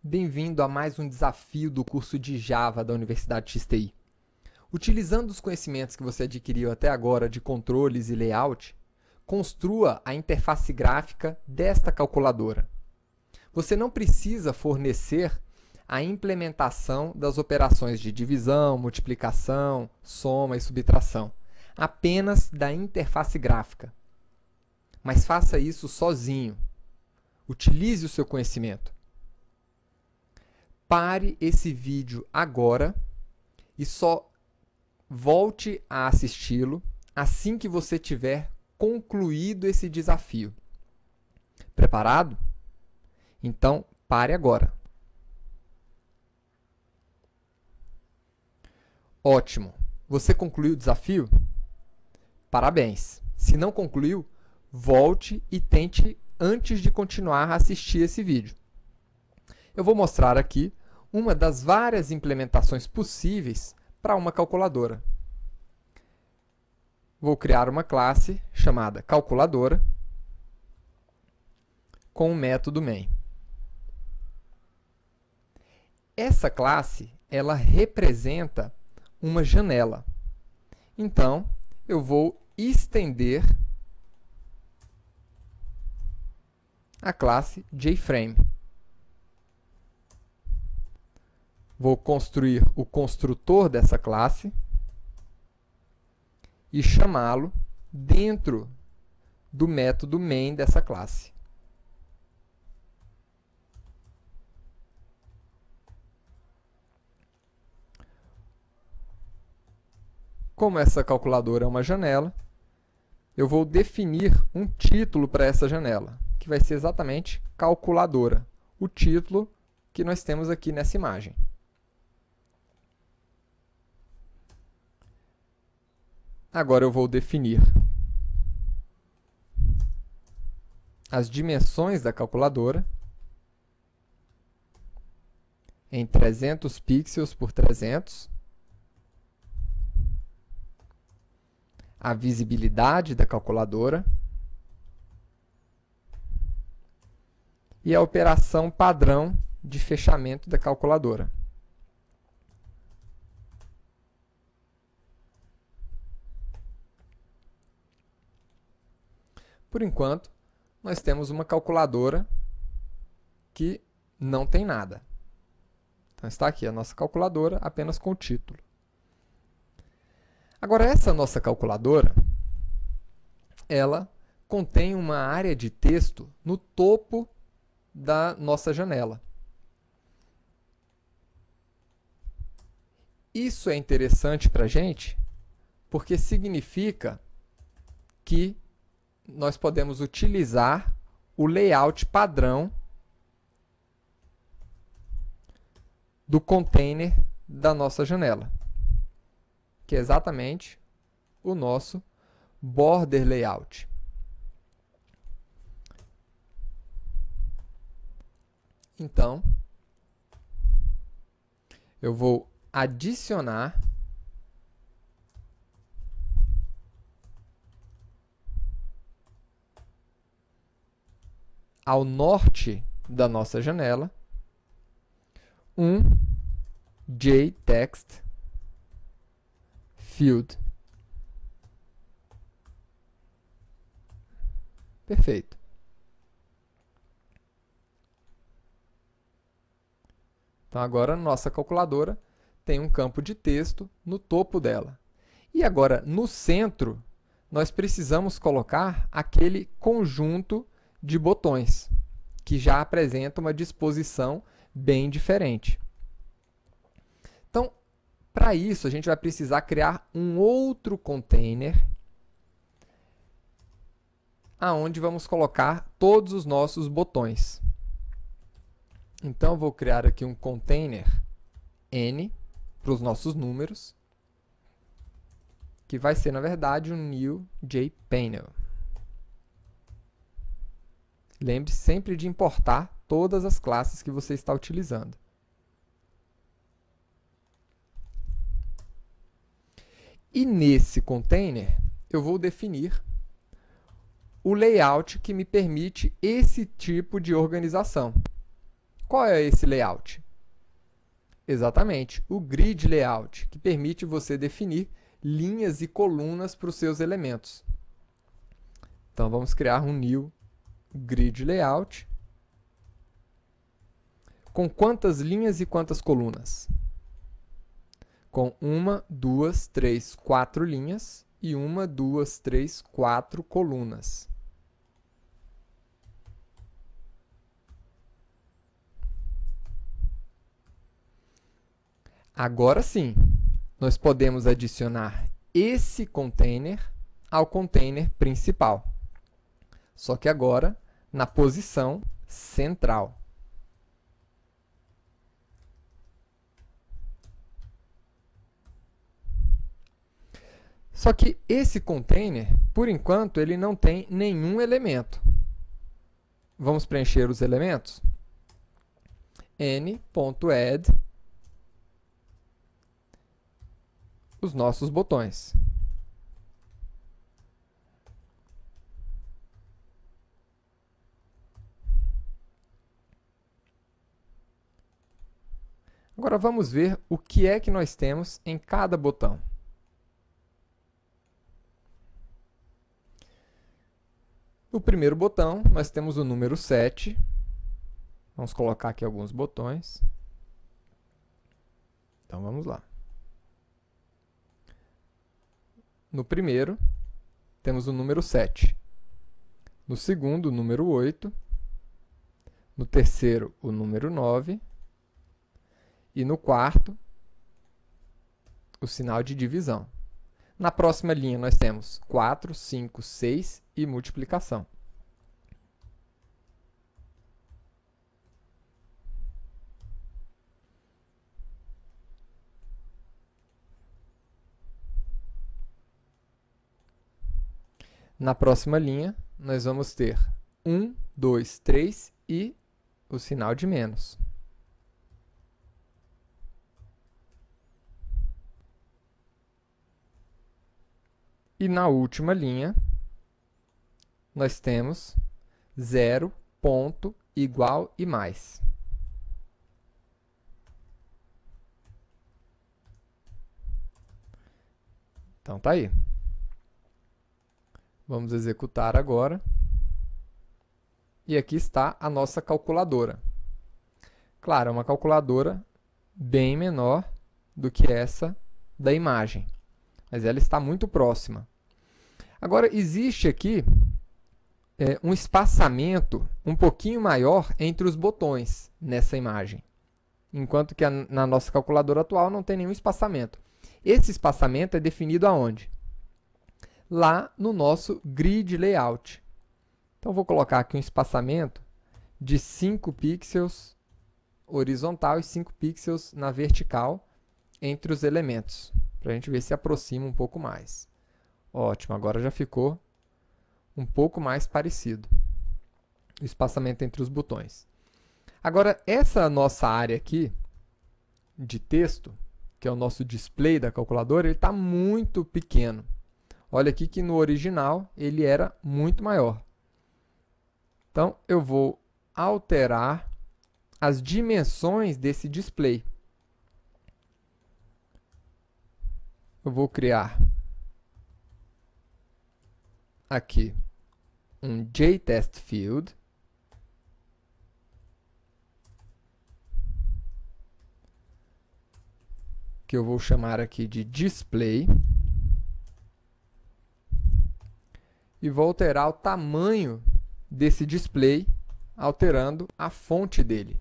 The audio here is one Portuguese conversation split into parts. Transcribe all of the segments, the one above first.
Bem-vindo a mais um desafio do curso de Java da Universidade XTI. Utilizando os conhecimentos que você adquiriu até agora de controles e layout, construa a interface gráfica desta calculadora. Você não precisa fornecer a implementação das operações de divisão, multiplicação, soma e subtração, apenas da interface gráfica. Mas faça isso sozinho. Utilize o seu conhecimento. Pare esse vídeo agora e só volte a assisti-lo assim que você tiver concluído esse desafio. Preparado? Então, pare agora. Ótimo! Você concluiu o desafio? Parabéns! Se não concluiu, volte e tente antes de continuar a assistir esse vídeo. Eu vou mostrar aqui uma das várias implementações possíveis para uma calculadora. Vou criar uma classe chamada calculadora com o método main. Essa classe, ela representa uma janela. Então, eu vou estender a classe JFrame. Vou construir o construtor dessa classe e chamá-lo dentro do método main dessa classe. Como essa calculadora é uma janela, eu vou definir um título para essa janela, que vai ser exatamente calculadora, o título que nós temos aqui nessa imagem. Agora eu vou definir as dimensões da calculadora em 300 pixels por 300, a visibilidade da calculadora e a operação padrão de fechamento da calculadora. Por enquanto, nós temos uma calculadora que não tem nada. Então, está aqui a nossa calculadora apenas com o título. Agora, essa nossa calculadora, ela contém uma área de texto no topo da nossa janela. Isso é interessante para a gente, porque significa que nós podemos utilizar o layout padrão do container da nossa janela, que é exatamente o nosso border layout. Então, eu vou adicionar ao norte da nossa janela um JText field. Perfeito. Então, agora, nossa calculadora tem um campo de texto no topo dela. E agora, no centro, nós precisamos colocar aquele conjunto de botões, que já apresenta uma disposição bem diferente. Então, para isso, a gente vai precisar criar um outro container aonde vamos colocar todos os nossos botões. Então, eu vou criar aqui um container N para os nossos números, que vai ser, na verdade, um new JPanel. Lembre-se sempre de importar todas as classes que você está utilizando. E nesse container, eu vou definir o layout que me permite esse tipo de organização. Qual é esse layout? Exatamente, o grid layout, que permite você definir linhas e colunas para os seus elementos. Então, vamos criar um new grid layout. Com quantas linhas e quantas colunas? Com 1, 2, 3, 4 linhas e 1, 2, 3, 4 colunas. Agora sim, nós podemos adicionar esse container ao container principal. Só que agora na posição central. Só que esse container, por enquanto, ele não tem nenhum elemento. Vamos preencher os elementos? n.add os nossos botões. Agora vamos ver o que é que nós temos em cada botão. No primeiro botão, nós temos o número 7. Vamos colocar aqui alguns botões. Então, vamos lá. No primeiro, temos o número 7. No segundo, o número 8. No terceiro, o número 9. E no quarto, o sinal de divisão. Na próxima linha, nós temos 4, 5, 6 e multiplicação. Na próxima linha, nós vamos ter 1, 2, 3 e o sinal de menos. E na última linha, nós temos 0, ponto, igual e mais. Então, tá aí. Vamos executar agora. E aqui está a nossa calculadora. Claro, é uma calculadora bem menor do que essa da imagem, mas ela está muito próxima. Agora, existe aqui um espaçamento um pouquinho maior entre os botões nessa imagem, enquanto que na nossa calculadora atual não tem nenhum espaçamento. Esse espaçamento é definido aonde? Lá no nosso grid layout. Então, vou colocar aqui um espaçamento de 5 pixels horizontal e 5 pixels na vertical entre os elementos, para a gente ver se aproxima um pouco mais. Ótimo, agora já ficou um pouco mais parecido o espaçamento entre os botões. Agora, essa nossa área aqui de texto, que é o nosso display da calculadora, ele está muito pequeno. Olha aqui que no original ele era muito maior. Então, eu vou alterar as dimensões desse display. Eu vou criar aqui um JTestField. Que eu vou chamar aqui de display. E vou alterar o tamanho desse display, alterando a fonte dele.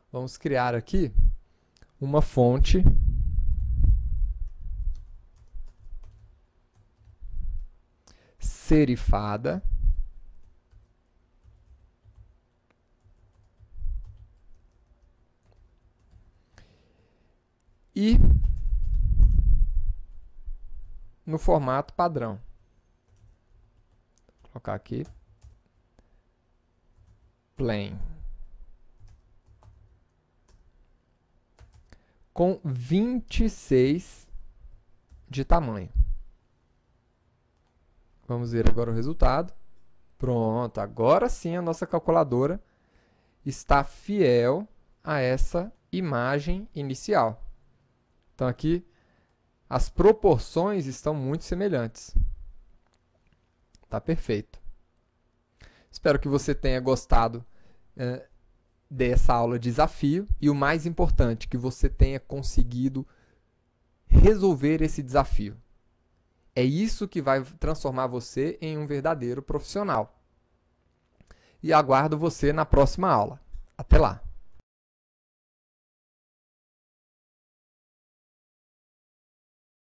Vamos criar aqui uma fonte serifada. E no formato padrão. Vou colocar aqui plain. Com 26 de tamanho. Vamos ver agora o resultado. Pronto, agora sim a nossa calculadora está fiel a essa imagem inicial. Então aqui as proporções estão muito semelhantes. Tá perfeito. Espero que você tenha gostado dessa aula de desafio e o mais importante, que você tenha conseguido resolver esse desafio. É isso que vai transformar você em um verdadeiro profissional. E aguardo você na próxima aula. Até lá!